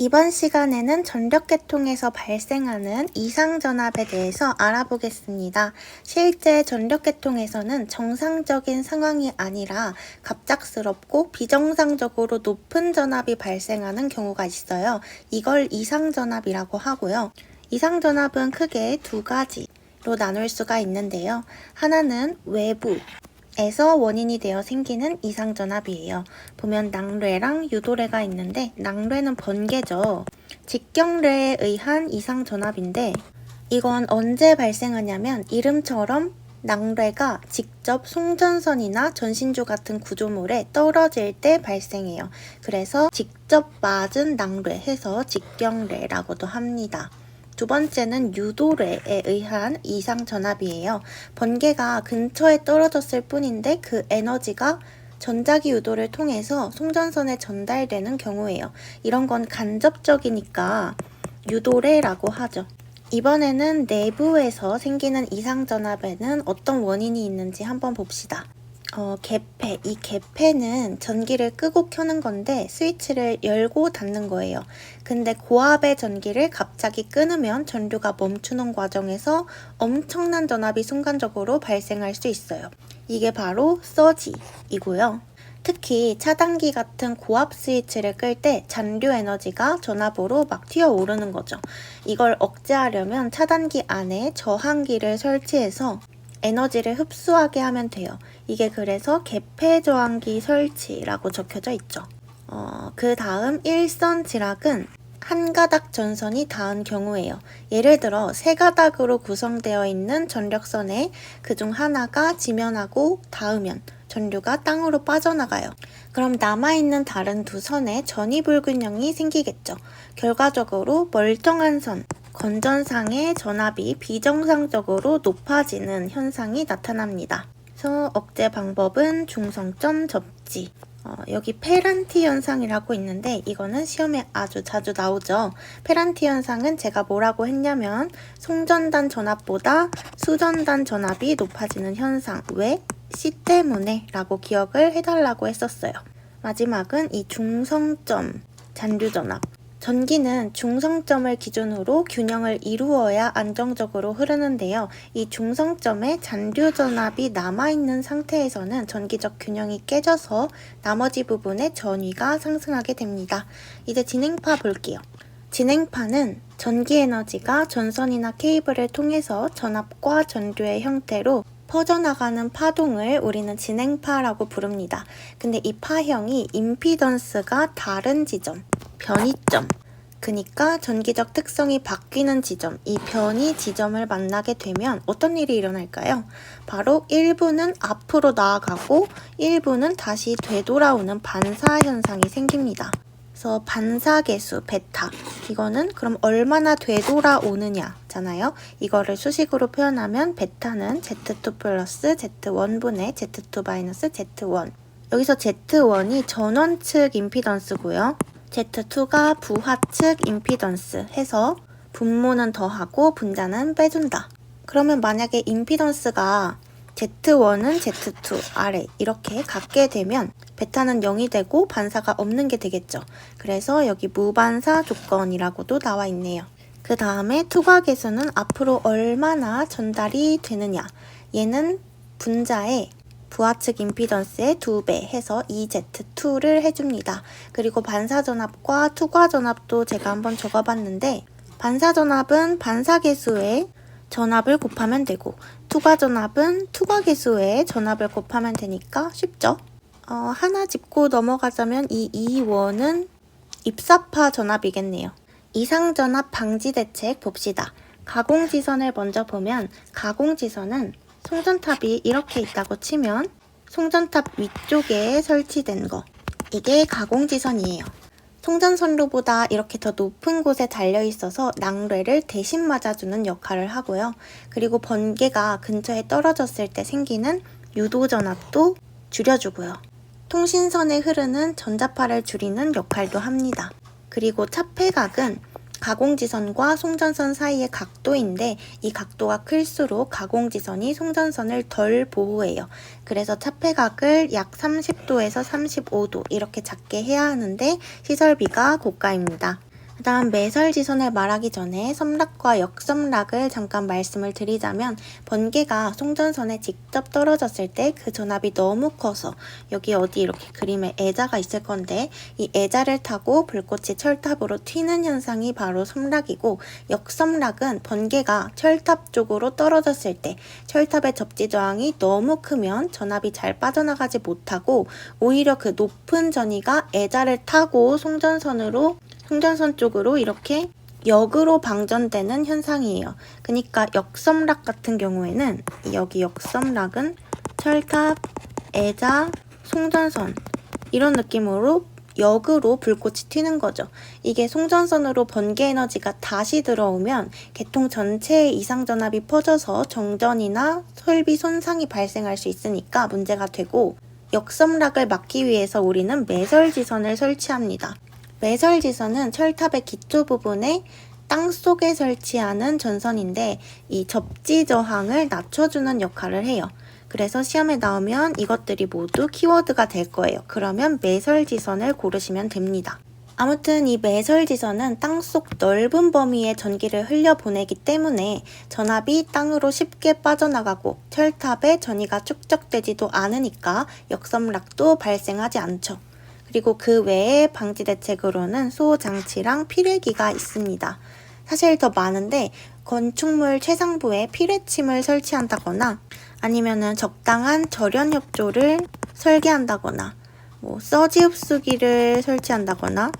이번 시간에는 전력계통에서 발생하는 이상전압에 대해서 알아보겠습니다. 실제 전력계통에서는 정상적인 상황이 아니라 갑작스럽고 비정상적으로 높은 전압이 발생하는 경우가 있어요. 이걸 이상전압이라고 하고요. 이상전압은 크게 두 가지로 나눌 수가 있는데요. 하나는 외부 에서 원인이 되어 생기는 이상전압이에요. 보면 낭뢰랑 유도뢰가 있는데 낭뢰는 번개죠. 직경뢰에 의한 이상전압인데 이건 언제 발생하냐면 이름처럼 낭뢰가 직접 송전선이나 전신주 같은 구조물에 떨어질 때 발생해요. 그래서 직접 맞은 낭뢰 해서 직경뢰라고도 합니다. 두 번째는 유도뢰에 의한 이상전압이에요. 번개가 근처에 떨어졌을 뿐인데 그 에너지가 전자기 유도를 통해서 송전선에 전달되는 경우예요. 이런 건 간접적이니까 유도뢰라고 하죠. 이번에는 내부에서 생기는 이상전압에는 어떤 원인이 있는지 한번 봅시다. 개폐. 이 개폐는 전기를 끄고 켜는 건데 스위치를 열고 닫는 거예요. 근데 고압의 전기를 갑자기 끊으면 전류가 멈추는 과정에서 엄청난 전압이 순간적으로 발생할 수 있어요. 이게 바로 서지이고요. 특히 차단기 같은 고압 스위치를 끌 때 잔류 에너지가 전압으로 막 튀어오르는 거죠. 이걸 억제하려면 차단기 안에 저항기를 설치해서 에너지를 흡수하게 하면 돼요. 이게 그래서 개폐 저항기 설치라고 적혀져 있죠. 그 다음 일선 지락은 한 가닥 전선이 닿은 경우예요. 예를 들어 세 가닥으로 구성되어 있는 전력선에 그중 하나가 지면하고 닿으면 전류가 땅으로 빠져나가요. 그럼 남아있는 다른 두 선에 전이불균형이 생기겠죠. 결과적으로 멀쩡한 선, 건전상의 전압이 비정상적으로 높아지는 현상이 나타납니다. 그래서 억제 방법은 중성점 접지. 여기 페란티 현상이라고 있는데 이거는 시험에 아주 자주 나오죠. 페란티 현상은 제가 뭐라고 했냐면 송전단 전압보다 수전단 전압이 높아지는 현상. 왜? C 때문에 라고 기억을 해달라고 했었어요. 마지막은 이 중성점 잔류전압. 전기는 중성점을 기준으로 균형을 이루어야 안정적으로 흐르는데요. 이 중성점에 잔류전압이 남아있는 상태에서는 전기적 균형이 깨져서 나머지 부분의 전위가 상승하게 됩니다. 이제 진행파 볼게요. 진행파는 전기 에너지가 전선이나 케이블을 통해서 전압과 전류의 형태로 퍼져나가는 파동을 우리는 진행파라고 부릅니다. 근데 이 파형이 임피던스가 다른 지점, 변이점, 그러니까 전기적 특성이 바뀌는 지점, 이 변이 지점을 만나게 되면 어떤 일이 일어날까요? 바로 일부는 앞으로 나아가고 일부는 다시 되돌아오는 반사 현상이 생깁니다. 그래서 반사계수 베타, 이거는 그럼 얼마나 되돌아오느냐잖아요. 이거를 수식으로 표현하면 베타는 Z2 플러스 Z1분의 Z2 마이너스 Z1. 여기서 Z1이 전원 측 임피던스고요. Z2가 부하 측 임피던스 해서 분모는 더하고 분자는 빼준다. 그러면 만약에 임피던스가 Z1은 Z2 아래 이렇게 같게 되면 베타는 0이 되고 반사가 없는 게 되겠죠. 그래서 여기 무반사 조건이라고도 나와 있네요. 그 다음에 투과계수는 앞으로 얼마나 전달이 되느냐. 얘는 분자의 부하측 임피던스의 2배 해서 2Z2를 해줍니다. 그리고 반사전압과 투과전압도 제가 한번 적어봤는데 반사전압은 반사계수의 전압을 곱하면 되고 투과전압은 투과계수의 전압을 곱하면 되니까 쉽죠? 하나 짚고 넘어가자면 이 2원은 입사파 전압이겠네요. 이상전압 방지 대책 봅시다. 가공지선을 먼저 보면 가공지선은 송전탑이 이렇게 있다고 치면 송전탑 위쪽에 설치된 거, 이게 가공지선이에요. 송전선로보다 이렇게 더 높은 곳에 달려있어서 낭뢰를 대신 맞아주는 역할을 하고요. 그리고 번개가 근처에 떨어졌을 때 생기는 유도전압도 줄여주고요. 통신선에 흐르는 전자파를 줄이는 역할도 합니다. 그리고 차폐각은 가공지선과 송전선 사이의 각도인데 이 각도가 클수록 가공지선이 송전선을 덜 보호해요. 그래서 차폐각을 약 30도에서 35도 이렇게 작게 해야 하는데 시설비가 고가입니다. 그다음 매설지선을 말하기 전에 섬락과 역섬락을 잠깐 말씀을 드리자면 번개가 송전선에 직접 떨어졌을 때 그 전압이 너무 커서 여기 어디 이렇게 그림에 애자가 있을 건데 이 애자를 타고 불꽃이 철탑으로 튀는 현상이 바로 섬락이고 역섬락은 번개가 철탑 쪽으로 떨어졌을 때 철탑의 접지 저항이 너무 크면 전압이 잘 빠져나가지 못하고 오히려 그 높은 전위가 애자를 타고 송전선 쪽으로 이렇게 역으로 방전되는 현상이에요. 그러니까 역섬락 같은 경우에는 여기 역섬락은 철탑, 애자, 송전선 이런 느낌으로 역으로 불꽃이 튀는 거죠. 이게 송전선으로 번개 에너지가 다시 들어오면 계통 전체에 이상전압이 퍼져서 정전이나 설비 손상이 발생할 수 있으니까 문제가 되고 역섬락을 막기 위해서 우리는 매설지선을 설치합니다. 매설지선은 철탑의 기초 부분에 땅속에 설치하는 전선인데 이 접지 저항을 낮춰주는 역할을 해요. 그래서 시험에 나오면 이것들이 모두 키워드가 될 거예요. 그러면 매설지선을 고르시면 됩니다. 아무튼 이 매설지선은 땅속 넓은 범위의 전기를 흘려보내기 때문에 전압이 땅으로 쉽게 빠져나가고 철탑에 전위가 축적되지도 않으니까 역섬락도 발생하지 않죠. 그리고 그 외에 방지 대책으로는 수호장치랑 피뢰기가 있습니다. 사실 더 많은데 건축물 최상부에 피뢰침을 설치한다거나 아니면은 적당한 절연 협조를 설계한다거나 서지 흡수기를 설치한다거나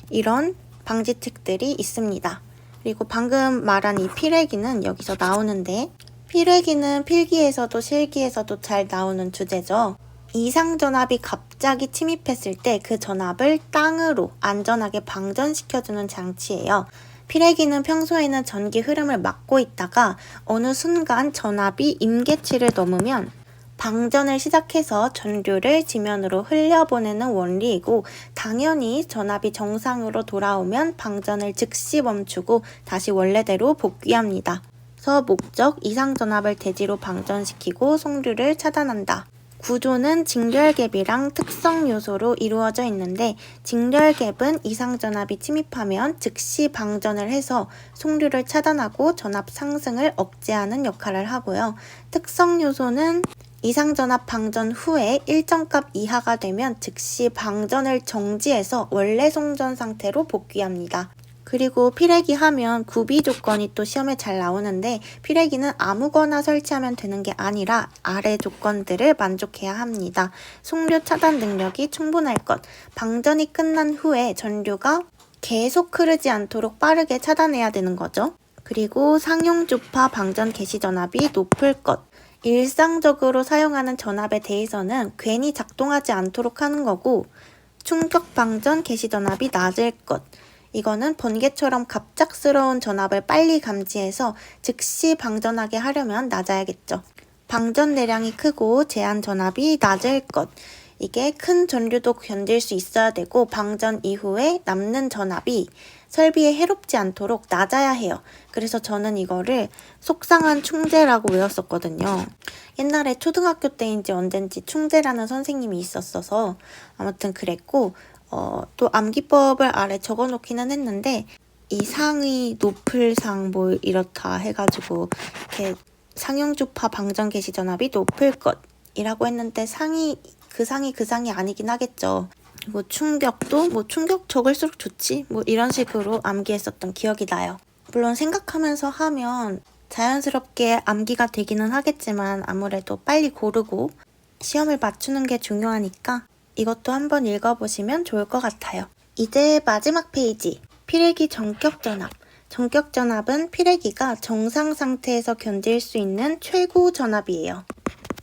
이런 방지책들이 있습니다. 그리고 방금 말한 이 피뢰기는 여기서 나오는데 피뢰기는 필기에서도 실기에서도 잘 나오는 주제죠. 이상전압이 갑자기 침입했을 때 그 전압을 땅으로 안전하게 방전시켜주는 장치예요. 피뢰기는 평소에는 전기 흐름을 막고 있다가 어느 순간 전압이 임계치를 넘으면 방전을 시작해서 전류를 지면으로 흘려보내는 원리이고 당연히 전압이 정상으로 돌아오면 방전을 즉시 멈추고 다시 원래대로 복귀합니다. 그래서 목적 이상전압을 대지로 방전시키고 송류를 차단한다. 구조는 직렬갭이랑 특성 요소로 이루어져 있는데 직렬갭은 이상전압이 침입하면 즉시 방전을 해서 송류를 차단하고 전압 상승을 억제하는 역할을 하고요. 특성 요소는 이상전압 방전 후에 일정 값 이하가 되면 즉시 방전을 정지해서 원래 송전 상태로 복귀합니다. 그리고 피뢰기 하면 구비 조건이 또 시험에 잘 나오는데 피뢰기는 아무거나 설치하면 되는 게 아니라 아래 조건들을 만족해야 합니다. 송류 차단 능력이 충분할 것, 방전이 끝난 후에 전류가 계속 흐르지 않도록 빠르게 차단해야 되는 거죠. 그리고 상용 주파 방전 개시 전압이 높을 것, 일상적으로 사용하는 전압에 대해서는 괜히 작동하지 않도록 하는 거고 충격 방전 개시 전압이 낮을 것, 이거는 번개처럼 갑작스러운 전압을 빨리 감지해서 즉시 방전하게 하려면 낮아야겠죠. 방전 대량이 크고 제한 전압이 낮을 것. 이게 큰 전류도 견딜 수 있어야 되고 방전 이후에 남는 전압이 설비에 해롭지 않도록 낮아야 해요. 그래서 저는 이거를 속상한 충제라고 외웠었거든요. 옛날에 초등학교 때인지 언젠지 충제라는 선생님이 있었어서 아무튼 그랬고 또 암기법을 아래 적어놓기는 했는데 이 상이 높을 상 뭐 이렇다 해가지고 이렇게 상용주파 방전 개시 전압이 높을 것이라고 했는데 그 상이 아니긴 하겠죠. 그리고 충격도 충격 적을수록 좋지 이런 식으로 암기했었던 기억이 나요. 물론 생각하면서 하면 자연스럽게 암기가 되기는 하겠지만 아무래도 빨리 고르고 시험을 맞추는 게 중요하니까 이것도 한번 읽어보시면 좋을 것 같아요. 이제 마지막 페이지, 피뢰기 전격전압. 전격전압은 피뢰기가 정상 상태에서 견딜 수 있는 최고 전압이에요.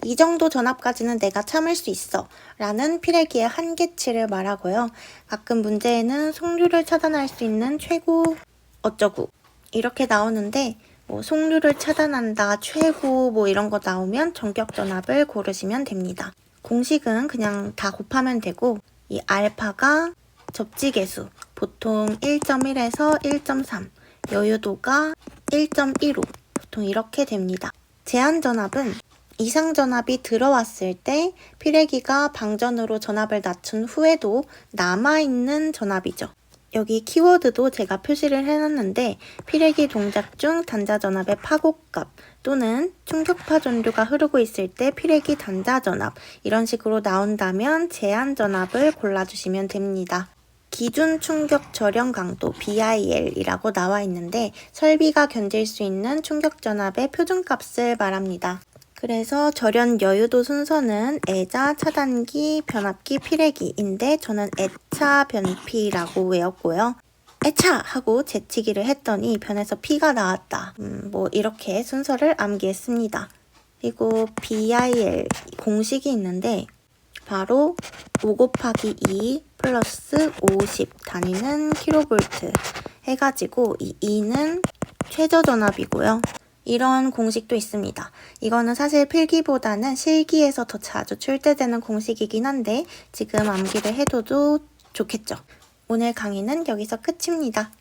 이 정도 전압까지는 내가 참을 수 있어 라는 피뢰기의 한계치를 말하고요. 가끔 문제에는 송류를 차단할 수 있는 최고 어쩌고 이렇게 나오는데 송류를 차단한다, 최고 이런 거 나오면 전격전압을 고르시면 됩니다. 공식은 그냥 다 곱하면 되고 이 알파가 접지계수 보통 1.1에서 1.3 여유도가 1.15 보통 이렇게 됩니다. 제한전압은 이상전압이 들어왔을 때 피뢰기가 방전으로 전압을 낮춘 후에도 남아있는 전압이죠. 여기 키워드도 제가 표시를 해놨는데 필래기 동작 중 단자전압의 파고값 또는 충격파 전류가 흐르고 있을 때 필래기 단자전압 이런 식으로 나온다면 제한전압을 골라주시면 됩니다. 기준 충격 절연 강도 BIL이라고 나와 있는데 설비가 견딜 수 있는 충격 전압의 표준값을 말합니다. 그래서 절연 여유도 순서는 애자, 차단기, 변압기, 필래기인데 저는 애차 변피라고 외웠고요. 애차! 하고 재치기를 했더니 변에서 피가 나왔다. 뭐 이렇게 순서를 암기했습니다. 그리고 BIL 공식이 있는데 바로 5 곱하기 2 플러스 50 단위는 킬로볼트 해가지고 이 2는 최저전압이고요. 이런 공식도 있습니다. 이거는 사실 필기보다는 실기에서 더 자주 출제되는 공식이긴 한데 지금 암기를 해둬도 좋겠죠. 오늘 강의는 여기서 끝입니다.